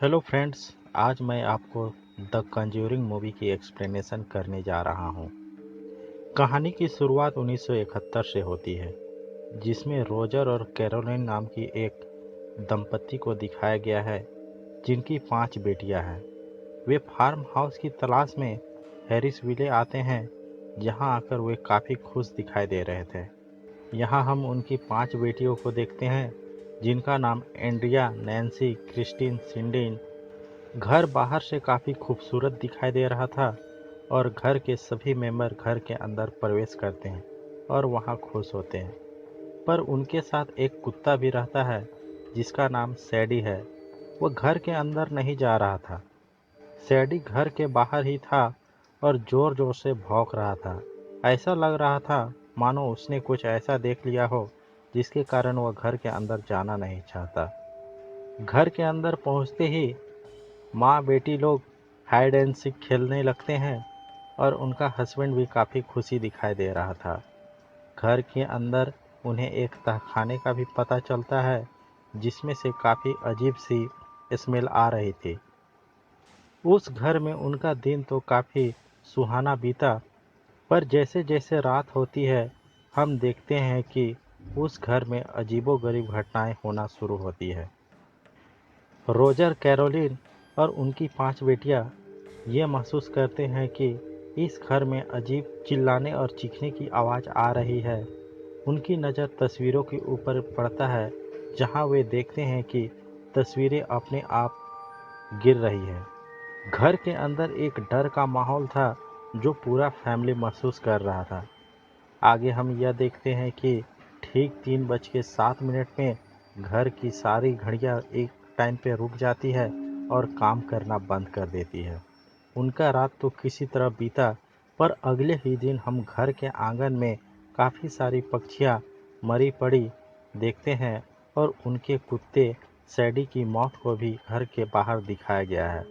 Hello friends. आज मैं आपको द कंज्यूरिंग मूवी की एक्सप्लेनेशन करने जा रहा हूँ। कहानी की शुरुआत 1971 से होती है, जिसमें रोजर और कैरोलिन नाम की एक दंपत्ति को दिखाया गया है, जिनकी 5 बेटियां हैं। वे फार्म हाउस की तलाश में हैरिसविले आते हैं, जहां आकर वे काफ़ी खुश दिखाई दे रहे थे। यहाँ हम उनकी 5 बेटियों को देखते हैं, जिनका नाम एंड्रिया, नैन्सी, क्रिस्टीन, सिंडीन। घर बाहर से काफ़ी खूबसूरत दिखाई दे रहा था और घर के सभी मेंबर घर के अंदर प्रवेश करते हैं और वहाँ खुश होते हैं। पर उनके साथ एक कुत्ता भी रहता है, जिसका नाम सैडी है। वो घर के अंदर नहीं जा रहा था। सैडी घर के बाहर ही था और ज़ोर ज़ोर से भौंक रहा था। ऐसा लग रहा था मानो उसने कुछ ऐसा देख लिया हो, जिसके कारण वह घर के अंदर जाना नहीं चाहता। घर के अंदर पहुंचते ही माँ बेटी लोग हाइड एंड सीक खेलने लगते हैं और उनका हस्बैंड भी काफ़ी खुशी दिखाई दे रहा था। घर के अंदर उन्हें एक तहखाने का भी पता चलता है, जिसमें से काफ़ी अजीब सी स्मेल आ रही थी। उस घर में उनका दिन तो काफ़ी सुहाना बीता, पर जैसे जैसे रात होती है, हम देखते हैं कि उस घर में अजीबोगरीब घटनाएं होना शुरू होती है। रोजर, कैरोलिन और उनकी 5 बेटियां ये महसूस करते हैं कि इस घर में अजीब चिल्लाने और चीखने की आवाज़ आ रही है। उनकी नज़र तस्वीरों के ऊपर पड़ता है, जहां वे देखते हैं कि तस्वीरें अपने आप गिर रही हैं। घर के अंदर एक डर का माहौल था, जो पूरा फैमिली महसूस कर रहा था। आगे हम यह देखते हैं कि ठीक 3:07 में घर की सारी घड़ियां एक टाइम पे रुक जाती है और काम करना बंद कर देती है। उनका रात तो किसी तरह बीता, पर अगले ही दिन हम घर के आंगन में काफ़ी सारी पक्षियाँ मरी पड़ी देखते हैं और उनके कुत्ते सैडी की मौत को भी घर के बाहर दिखाया गया है।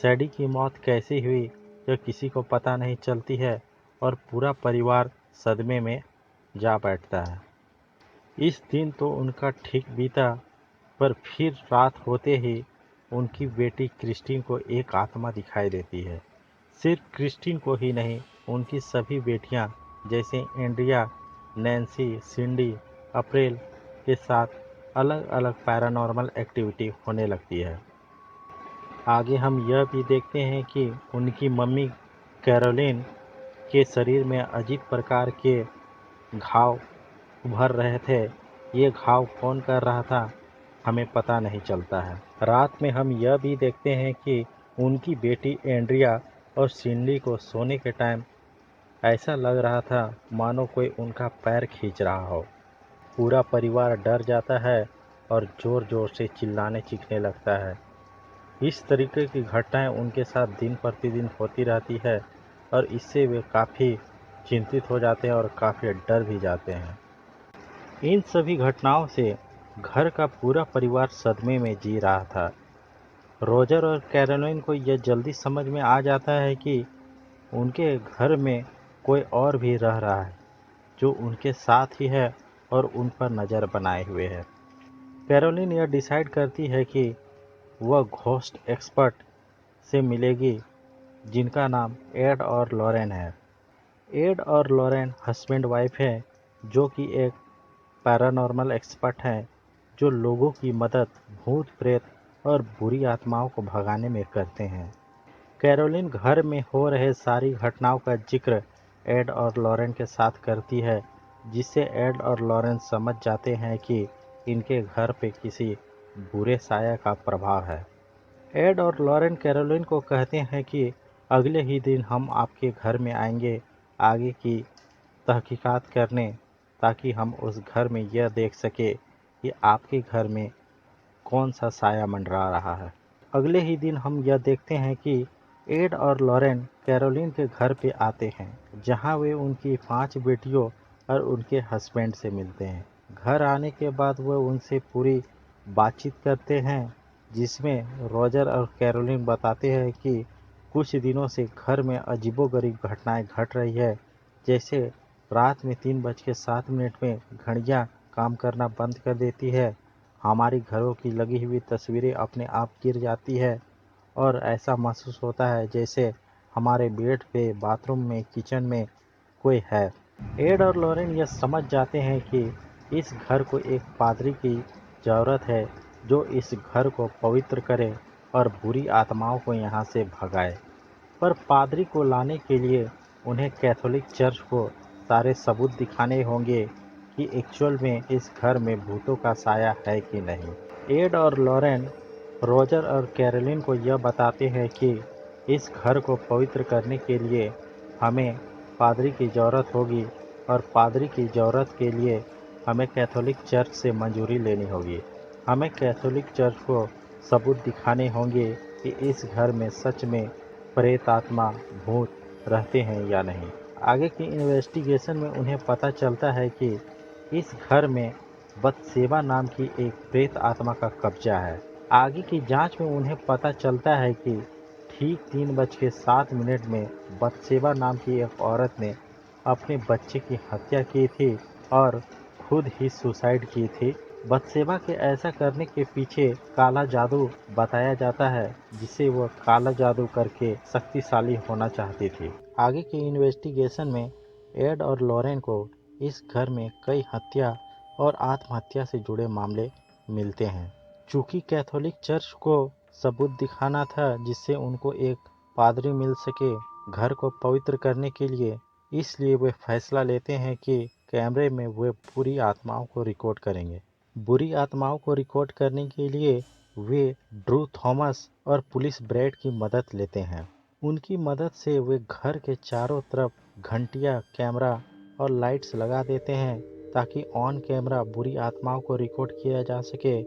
सैडी की मौत कैसे हुई, यह किसी को पता नहीं चलती है और पूरा परिवार सदमे में जा बैठता है। इस दिन तो उनका ठीक बीता, पर फिर रात होते ही उनकी बेटी क्रिस्टीन को एक आत्मा दिखाई देती है। सिर्फ क्रिस्टीन को ही नहीं, उनकी सभी बेटियां जैसे एंड्रिया, नैन्सी, सिंडी, अप्रैल के साथ अलग अलग पैरानॉर्मल एक्टिविटी होने लगती है। आगे हम यह भी देखते हैं कि उनकी मम्मी कैरोलिन के शरीर में अजीब प्रकार के घाव उभर रहे थे। ये घाव कौन कर रहा था, हमें पता नहीं चलता है। रात में हम यह भी देखते हैं कि उनकी बेटी एंड्रिया और सिंडी को सोने के टाइम ऐसा लग रहा था मानो कोई उनका पैर खींच रहा हो। पूरा परिवार डर जाता है और ज़ोर ज़ोर से चिल्लाने चीखने लगता है। इस तरीके की घटनाएं उनके साथ दिन प्रतिदिन होती रहती है और इससे वे काफ़ी चिंतित हो जाते हैं और काफ़ी डर भी जाते हैं। इन सभी घटनाओं से घर का पूरा परिवार सदमे में जी रहा था। रोजर और कैरोलिन को यह जल्दी समझ में आ जाता है कि उनके घर में कोई और भी रह रहा है, जो उनके साथ ही है और उन पर नज़र बनाए हुए है। कैरोलिन यह डिसाइड करती है कि वह घोस्ट एक्सपर्ट से मिलेगी, जिनका नाम एड और लॉरेन है। एड और लॉरेन हस्बैंड वाइफ है, जो कि एक पैरानॉर्मल एक्सपर्ट हैं, जो लोगों की मदद भूत प्रेत और बुरी आत्माओं को भगाने में करते हैं। कैरोलिन घर में हो रहे सारी घटनाओं का जिक्र एड और लॉरेन के साथ करती है, जिससे एड और लॉरेन समझ जाते हैं कि इनके घर पे किसी बुरे साया का प्रभाव है। एड और लॉरेन कैरोलिन को कहते हैं कि अगले ही दिन हम आपके घर में आएंगे आगे की तहकीकात करने, ताकि हम उस घर में यह देख सके कि आपके घर में कौन सा साया मंडरा रहा है। अगले ही दिन हम यह देखते हैं कि एड और लॉरेन कैरोलिन के घर पे आते हैं, जहां वे उनकी 5 बेटियों और उनके हस्बैंड से मिलते हैं। घर आने के बाद वह उनसे पूरी बातचीत करते हैं, जिसमें रोजर और कैरोलिन बताते हैं कि कुछ दिनों से घर में अजीबोगरीब घटनाएं घट रही है। जैसे रात में 3:07 में घड़ियां काम करना बंद कर देती है हमारी घरों की लगी हुई तस्वीरें अपने आप गिर जाती है और ऐसा महसूस होता है जैसे हमारे बेड पे, बाथरूम में, किचन में कोई है। एड और लॉरेन यह समझ जाते हैं कि इस घर को एक पादरी की ज़रूरत है जो इस घर को पवित्र करे और बुरी आत्माओं को यहाँ से भगाए। पर पादरी को लाने के लिए उन्हें कैथोलिक चर्च को सारे सबूत दिखाने होंगे कि एक्चुअल में इस घर में भूतों का साया है कि नहीं। एड और लॉरेन रोजर और कैरोलिन को यह बताते हैं कि इस घर को पवित्र करने के लिए हमें पादरी की ज़रूरत होगी और पादरी की ज़रूरत के लिए हमें कैथोलिक चर्च से मंजूरी लेनी होगी। हमें कैथोलिक चर्च को सबूत दिखाने होंगे कि इस घर में सच में प्रेत आत्मा, भूत रहते हैं या नहीं। आगे की इन्वेस्टिगेशन में उन्हें पता चलता है कि इस घर में बतसेबा नाम की एक प्रेत आत्मा का कब्जा है। आगे की जांच में उन्हें पता चलता है कि ठीक 3:07 में बतसेबा नाम की एक औरत ने अपने बच्चे की हत्या की थी और खुद ही सुसाइड की थी। बतसेबा के ऐसा करने के पीछे काला जादू बताया जाता है जिसे वो काला जादू करके शक्तिशाली होना चाहती थी। आगे की इन्वेस्टिगेशन में एड और लॉरेन को इस घर में कई हत्या और आत्महत्या से जुड़े मामले मिलते हैं। चूंकि कैथोलिक चर्च को सबूत दिखाना था जिससे उनको एक पादरी मिल सके घर को पवित्र करने के लिए, इसलिए वे फैसला लेते हैं कि कैमरे में वे बुरी आत्माओं को रिकॉर्ड करेंगे। बुरी आत्माओं को रिकॉर्ड करने के लिए वे ड्रू थॉमस और पुलिस ब्रैड की मदद लेते हैं। उनकी मदद से वे घर के चारों तरफ घंटियां, कैमरा और लाइट्स लगा देते हैं ताकि ऑन कैमरा बुरी आत्माओं को रिकॉर्ड किया जा सके।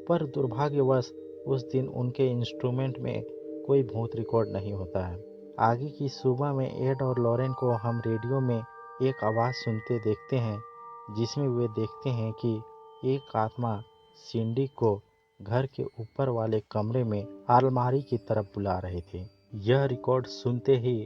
पर दुर्भाग्यवश उस दिन उनके इंस्ट्रूमेंट में कोई भूत रिकॉर्ड नहीं होता है। आगे की सुबह में एड और लॉरेन को हम रेडियो में एक आवाज़ सुनते देखते हैं जिसमें वे देखते हैं कि एक आत्मा सिंडी को घर के ऊपर वाले कमरे में अलमारी की तरफ बुला रही थी। यह रिकॉर्ड सुनते ही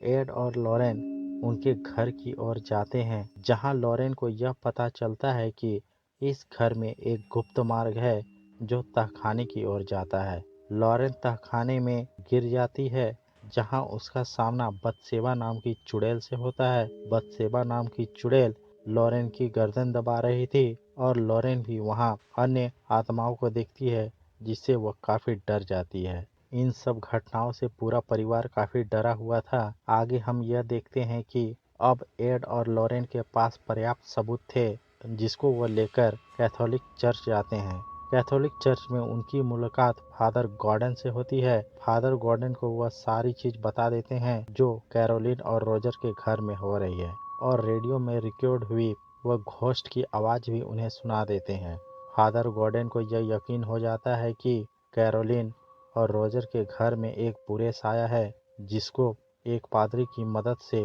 एड और लॉरेन उनके घर की ओर जाते हैं जहां लॉरेन को यह पता चलता है कि इस घर में एक गुप्त मार्ग है जो तहखाने की ओर जाता है। लॉरेन तहखाने में गिर जाती है जहां उसका सामना बतसेबा नाम की चुड़ैल से होता है। बतसेबा नाम की चुड़ैल लॉरेन की गर्दन दबा रही थी और लॉरेन भी वहां अन्य आत्माओं को देखती है जिससे वह काफी डर जाती है। इन सब घटनाओं से पूरा परिवार काफी डरा हुआ था। आगे हम यह देखते हैं कि अब एड और लॉरेन के पास पर्याप्त सबूत थे जिसको वह लेकर कैथोलिक चर्च जाते हैं। कैथोलिक चर्च में उनकी मुलाकात फादर गॉर्डन से होती है। फादर गॉर्डन को वह सारी चीज बता देते हैं जो कैरोलिन और रोजर के घर में हो रही है और रेडियो में रिकॉर्ड हुई वह घोस्ट की आवाज भी उन्हें सुना देते हैं। फादर गॉर्डन को यह यकीन हो जाता है कि कैरोलिन और रोजर के घर में एक बुरे साया है जिसको एक पादरी की मदद से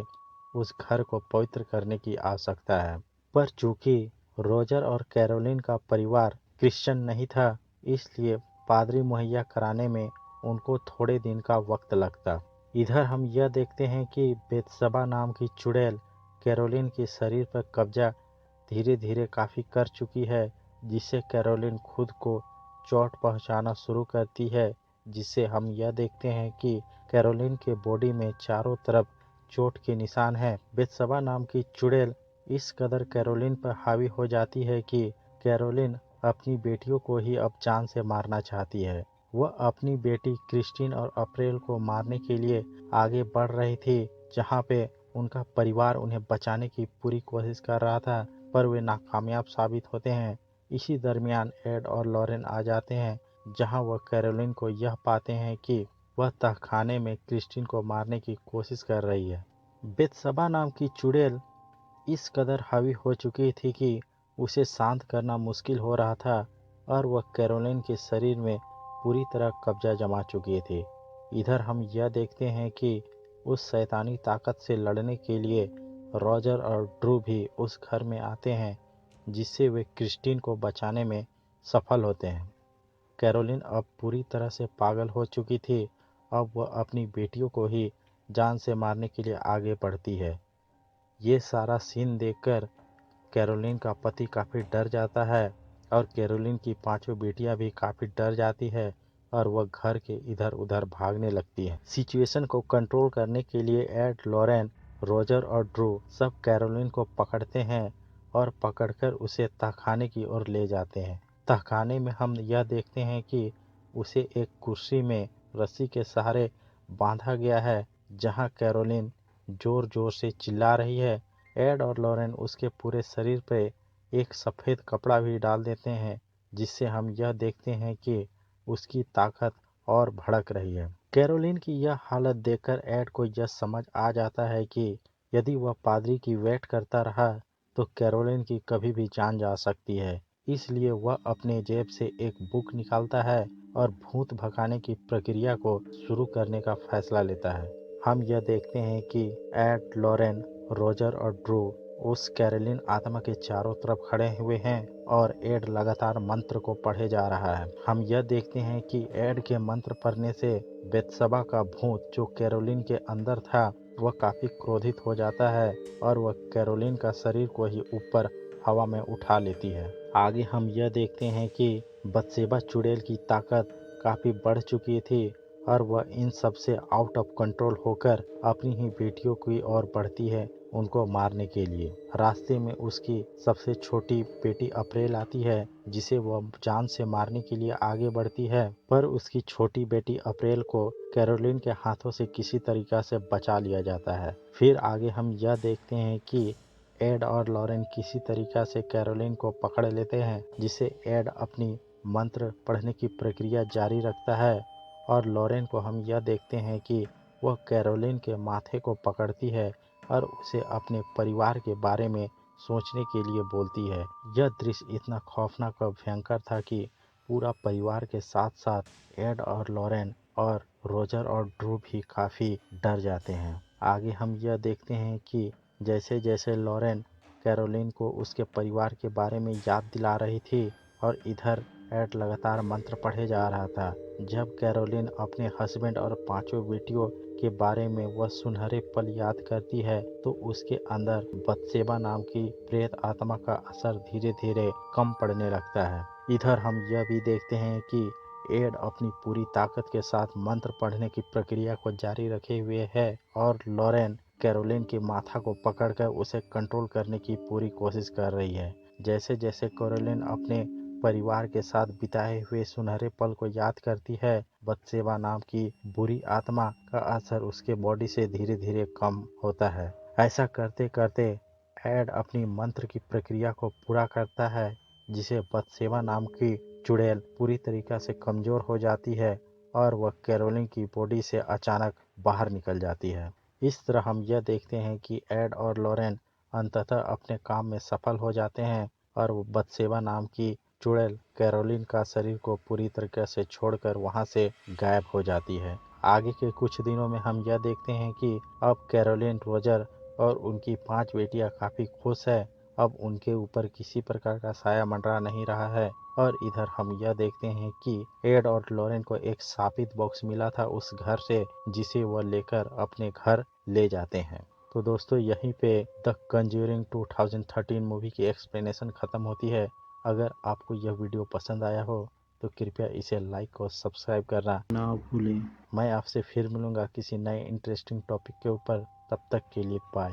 उस घर को पवित्र करने की आवश्यकता है। पर चूंकि रोजर और कैरोलिन का परिवार क्रिश्चियन नहीं था इसलिए पादरी मुहैया कराने में उनको थोड़े दिन का वक्त लगता। इधर हम यह देखते हैं कि बेतसबा नाम की चुड़ैल कैरोलिन के शरीर पर कब्जा धीरे धीरे काफी कर चुकी है जिससे कैरोलिन खुद को चोट पहुंचाना शुरू करती है जिससे हम यह देखते हैं कि कैरोलिन के बॉडी में चारों तरफ चोट के निशान हैं। बेतसबा नाम की चुड़ैल इस कदर कैरोलिन पर हावी हो जाती है कि कैरोलिन अपनी बेटियों को ही अब जान से मारना चाहती है। वह अपनी बेटी क्रिस्टीन और अप्रैल को मारने के लिए आगे बढ़ रही थी जहां पे उनका परिवार उन्हें बचाने की पूरी कोशिश कर रहा था पर वे नाकामयाब साबित होते हैं। इसी दरमियान एड और लॉरेन आ जाते हैं जहां वह कैरोलिन को यह पाते हैं कि वह तहखाने में क्रिस्टीन को मारने की कोशिश कर रही है। बेतसबा नाम की चुड़ैल इस कदर हावी हो चुकी थी कि उसे शांत करना मुश्किल हो रहा था और वह कैरोलिन के शरीर में पूरी तरह कब्जा जमा चुकी थी। इधर हम यह देखते हैं कि उस शैतानी ताकत से लड़ने के लिए रॉजर और ड्रू भी उस घर में आते हैं जिससे वे क्रिस्टीन को बचाने में सफल होते हैं। कैरोलिन अब पूरी तरह से पागल हो चुकी थी। अब वह अपनी बेटियों को ही जान से मारने के लिए आगे बढ़ती है। ये सारा सीन देखकर कैरोलिन का पति काफ़ी डर जाता है और कैरोलिन की पांचों बेटियां भी काफ़ी डर जाती है और वह घर के इधर उधर भागने लगती है। सिचुएशन को कंट्रोल करने के लिए एड, लॉरेन, रोजर और ड्रू सब कैरोलिन को पकड़ते हैं और पकड़कर उसे तहखाने की ओर ले जाते हैं। तहखाने में हम यह देखते हैं कि उसे एक कुर्सी में रस्सी के सहारे बांधा गया है, जहां कैरोलिन जोर जोर से चिल्ला रही है। एड और लॉरेन उसके पूरे शरीर पे एक सफ़ेद कपड़ा भी डाल देते हैं, जिससे हम यह देखते हैं कि उसकी ताकत और भड़क रही है। कैरोलिन की यह हालत देखकर एड को यह समझ आ जाता है कि यदि वह पादरी की वेट करता रहा तो कैरोलिन की कभी भी जान जा सकती है। इसलिए वह अपने जेब से एक बुक निकालता है और भूत भगाने की प्रक्रिया को शुरू करने का फैसला लेता है। हम यह देखते हैं कि एड, लॉरेन, रोजर और ड्रू उस कैरोलिन आत्मा के चारों तरफ खड़े हुए हैं और एड लगातार मंत्र को पढ़े जा रहा है। हम यह देखते हैं कि एड के मंत्र पढ़ने से बेत्सबा का भूत जो कैरोलिन के अंदर था वह काफी क्रोधित हो जाता है और वह कैरोलिन का शरीर को ही ऊपर हवा में उठा लेती है। आगे हम यह देखते हैं कि बत्सेबा चुड़ैल की ताकत काफी बढ़ चुकी थी और वह इन सब से आउट ऑफ कंट्रोल होकर अपनी ही बेटियों की ओर बढ़ती है उनको मारने के लिए। रास्ते में उसकी सबसे छोटी बेटी अप्रैल आती है, जिसे वह जान से मारने के लिए आगे बढ़ती है, पर उसकी छोटी बेटी अप्रैल को कैरोलिन के हाथों से किसी तरीका से बचा लिया जाता है। फिर आगे हम यह देखते हैं कि एड और लॉरेन किसी तरीका से कैरोलिन को पकड़ लेते हैं, जिसे एड अपनी मंत्र पढ़ने की प्रक्रिया जारी रखता है और लॉरेन को हम यह देखते हैं कि वह कैरोलिन के माथे को पकड़ती है और उसे अपने परिवार के बारे में सोचने के लिए बोलती है। यह दृश्य इतना खौफनाक और भयंकर था कि पूरा परिवार के साथ साथ एड और लॉरेन और रोजर और ड्रू भी काफ़ी डर जाते हैं। आगे हम यह देखते हैं कि जैसे जैसे लॉरेन कैरोलिन को उसके परिवार के बारे में याद दिला रही थी और इधर एड लगातार मंत्र पढ़े जा रहा था, जब कैरोलिन अपने हस्बैंड और पांचों बेटियों के बारे में वह सुनहरे पल याद करती है तो उसके अंदर बत्सेबा नाम की प्रेत आत्मा का असर धीरे धीरे कम पड़ने लगता है। इधर हम यह भी देखते हैं कि एड अपनी पूरी ताकत के साथ मंत्र पढ़ने की प्रक्रिया को जारी रखे हुए है और लॉरेन कैरोलिन के माथा को पकड़कर उसे कंट्रोल करने की पूरी कोशिश कर रही है। जैसे जैसे कैरोलिन अपने परिवार के साथ बिताए हुए सुनहरे पल को याद करती है, बत्सेबा नाम की बुरी आत्मा का असर उसके बॉडी से धीरे धीरे कम होता है। ऐसा करते करते एड अपनी मंत्र की प्रक्रिया को पूरा करता है, जिसे बत्सेबा नाम की चुड़ैल पूरी तरीका से कमजोर हो जाती है और वह कैरोलिन की बॉडी से अचानक बाहर निकल जाती है। इस तरह हम यह देखते हैं कि एड और लॉरेन अंततः अपने काम में सफल हो जाते हैं और वो बत्सेबा नाम की चुड़ैल कैरोलिन का शरीर को पूरी तरीके से छोड़कर वहां से गायब हो जाती है। आगे के कुछ दिनों में हम यह देखते हैं कि अब कैरोलिन, रोजर और उनकी 5 बेटियां काफी खुश है। अब उनके ऊपर किसी प्रकार का साया मंडरा नहीं रहा है और इधर हम यह देखते हैं कि एड और लॉरेन को एक शापित बॉक्स मिला था उस घर से, जिसे वह लेकर अपने घर ले जाते हैं। तो दोस्तों यहीं पे द कंज्यूरिंग 2013 मूवी की एक्सप्लेनेशन खत्म होती है। अगर आपको यह वीडियो पसंद आया हो तो कृपया इसे लाइक और सब्सक्राइब करना ना भूलें। मैं आपसे फिर मिलूंगा किसी नए इंटरेस्टिंग टॉपिक के ऊपर। तब तक के लिए बाय।